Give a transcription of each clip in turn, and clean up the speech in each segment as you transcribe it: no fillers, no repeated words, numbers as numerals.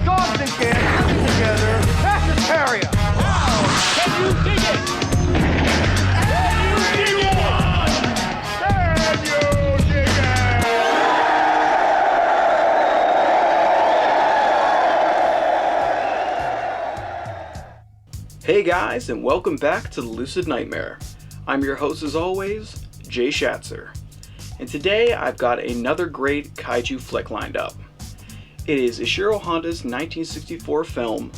Dogs and cats living together. That's hysteria. Wow! Can you dig it? Can you dig it? Can you dig it? Hey guys, and welcome back to the Lucid Nightmare. I'm your host as always, Jay Schatzer. And today I've got another great kaiju flick lined up. It is Ishiro Honda's 1964 film.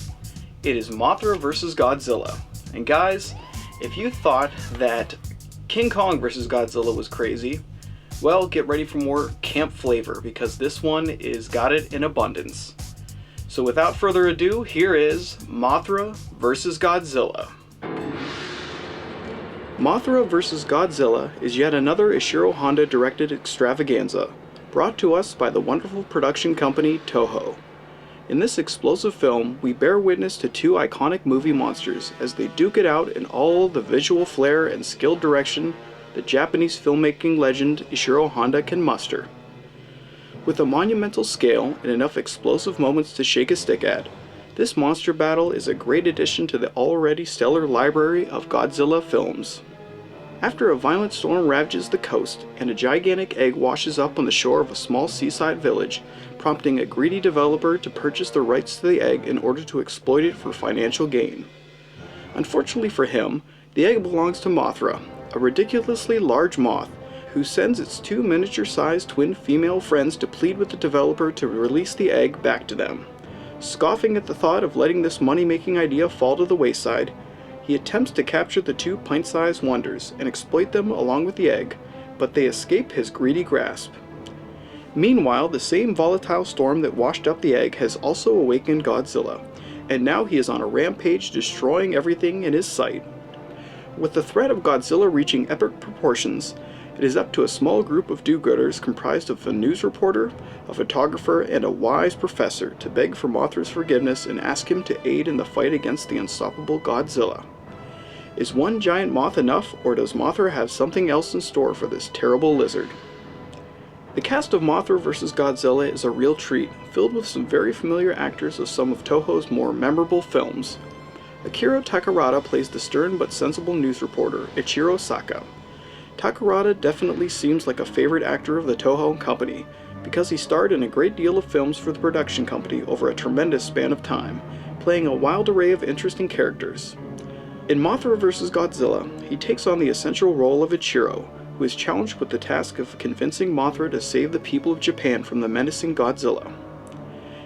It is Mothra vs. Godzilla. And guys, if you thought that King Kong vs. Godzilla was crazy, well, get ready for more camp flavor because this one is got it in abundance. So without further ado, here is Mothra vs. Godzilla. Mothra vs. Godzilla is yet another Ishiro Honda directed extravaganza, brought to us by the wonderful production company Toho. In this explosive film, we bear witness to two iconic movie monsters as they duke it out in all the visual flair and skilled direction that Japanese filmmaking legend Ishiro Honda can muster. With a monumental scale and enough explosive moments to shake a stick at, this monster battle is a great addition to the already stellar library of Godzilla films. After a violent storm ravages the coast and a gigantic egg washes up on the shore of a small seaside village, prompting a greedy developer to purchase the rights to the egg in order to exploit it for financial gain. Unfortunately for him, the egg belongs to Mothra, a ridiculously large moth, who sends its two miniature-sized twin female friends to plead with the developer to release the egg back to them. Scoffing at the thought of letting this money-making idea fall to the wayside, he attempts to capture the two pint-sized wonders and exploit them along with the egg, but they escape his greedy grasp. Meanwhile, the same volatile storm that washed up the egg has also awakened Godzilla, and now he is on a rampage destroying everything in his sight. With the threat of Godzilla reaching epic proportions, it is up to a small group of do-gooders comprised of a news reporter, a photographer, and a wise professor to beg for Mothra's forgiveness and ask him to aid in the fight against the unstoppable Godzilla. Is one giant moth enough, or does Mothra have something else in store for this terrible lizard? The cast of Mothra vs. Godzilla is a real treat, filled with some very familiar actors of some of Toho's more memorable films. Akira Takarada plays the stern but sensible news reporter, Ichiro Saka. Takarada definitely seems like a favorite actor of the Toho company, because he starred in a great deal of films for the production company over a tremendous span of time, playing a wild array of interesting characters. In Mothra vs. Godzilla, he takes on the essential role of Ichiro, who is challenged with the task of convincing Mothra to save the people of Japan from the menacing Godzilla.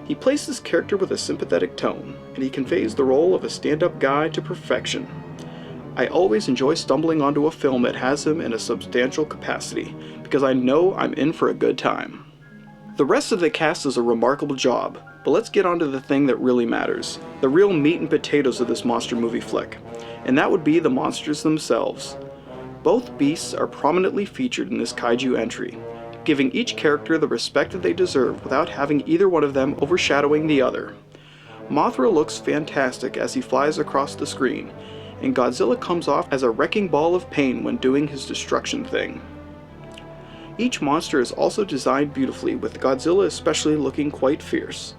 He plays this character with a sympathetic tone, and he conveys the role of a stand-up guy to perfection. I always enjoy stumbling onto a film that has him in a substantial capacity, because I know I'm in for a good time. The rest of the cast does a remarkable job, but let's get on to the thing that really matters, the real meat and potatoes of this monster movie flick, and that would be the monsters themselves. Both beasts are prominently featured in this kaiju entry, giving each character the respect that they deserve without having either one of them overshadowing the other. Mothra looks fantastic as he flies across the screen, and Godzilla comes off as a wrecking ball of pain when doing his destruction thing. Each monster is also designed beautifully, with Godzilla especially looking quite fierce.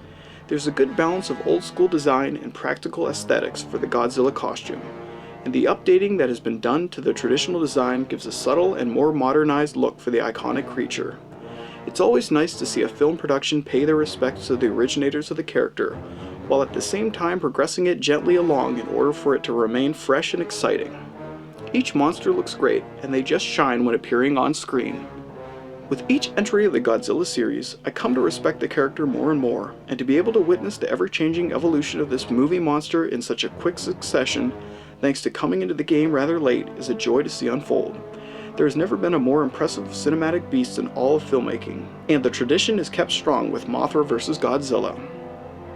There's a good balance of old school design and practical aesthetics for the Godzilla costume, and the updating that has been done to the traditional design gives a subtle and more modernized look for the iconic creature. It's always nice to see a film production pay their respects to the originators of the character, while at the same time progressing it gently along in order for it to remain fresh and exciting. Each monster looks great, and they just shine when appearing on screen. With each entry of the Godzilla series, I come to respect the character more and more, and to be able to witness the ever-changing evolution of this movie monster in such a quick succession, thanks to coming into the game rather late, is a joy to see unfold. There has never been a more impressive cinematic beast in all of filmmaking, and the tradition is kept strong with Mothra vs. Godzilla.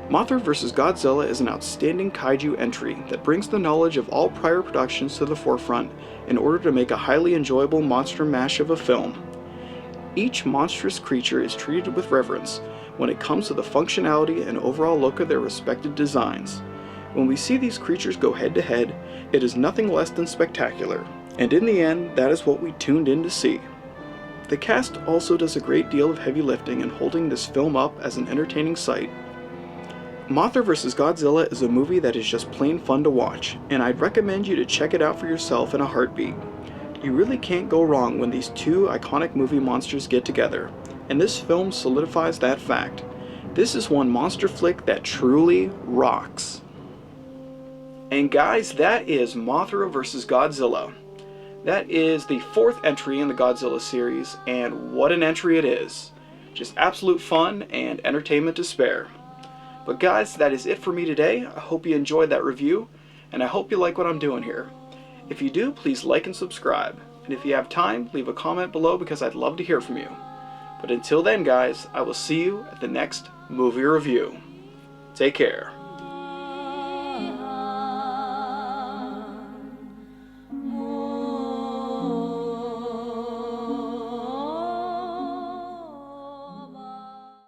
Mothra vs. Godzilla is an outstanding kaiju entry that brings the knowledge of all prior productions to the forefront in order to make a highly enjoyable monster mash of a film. Each monstrous creature is treated with reverence when it comes to the functionality and overall look of their respective designs. When we see these creatures go head to head, it is nothing less than spectacular, and in the end, that is what we tuned in to see. The cast also does a great deal of heavy lifting in holding this film up as an entertaining sight. Mothra vs. Godzilla is a movie that is just plain fun to watch, and I'd recommend you to check it out for yourself in a heartbeat. You really can't go wrong when these two iconic movie monsters get together, and this film solidifies that fact. This is one monster flick that truly rocks. And guys, that is Mothra vs. Godzilla. That is the 4th entry in the Godzilla series, and what an entry it is. Just absolute fun and entertainment to spare. But guys, that is it for me today. I hope you enjoyed that review, and I hope you like what I'm doing here. If you do, please like and subscribe. And if you have time, leave a comment below because I'd love to hear from you. But until then guys, I will see you at the next movie review. Take care.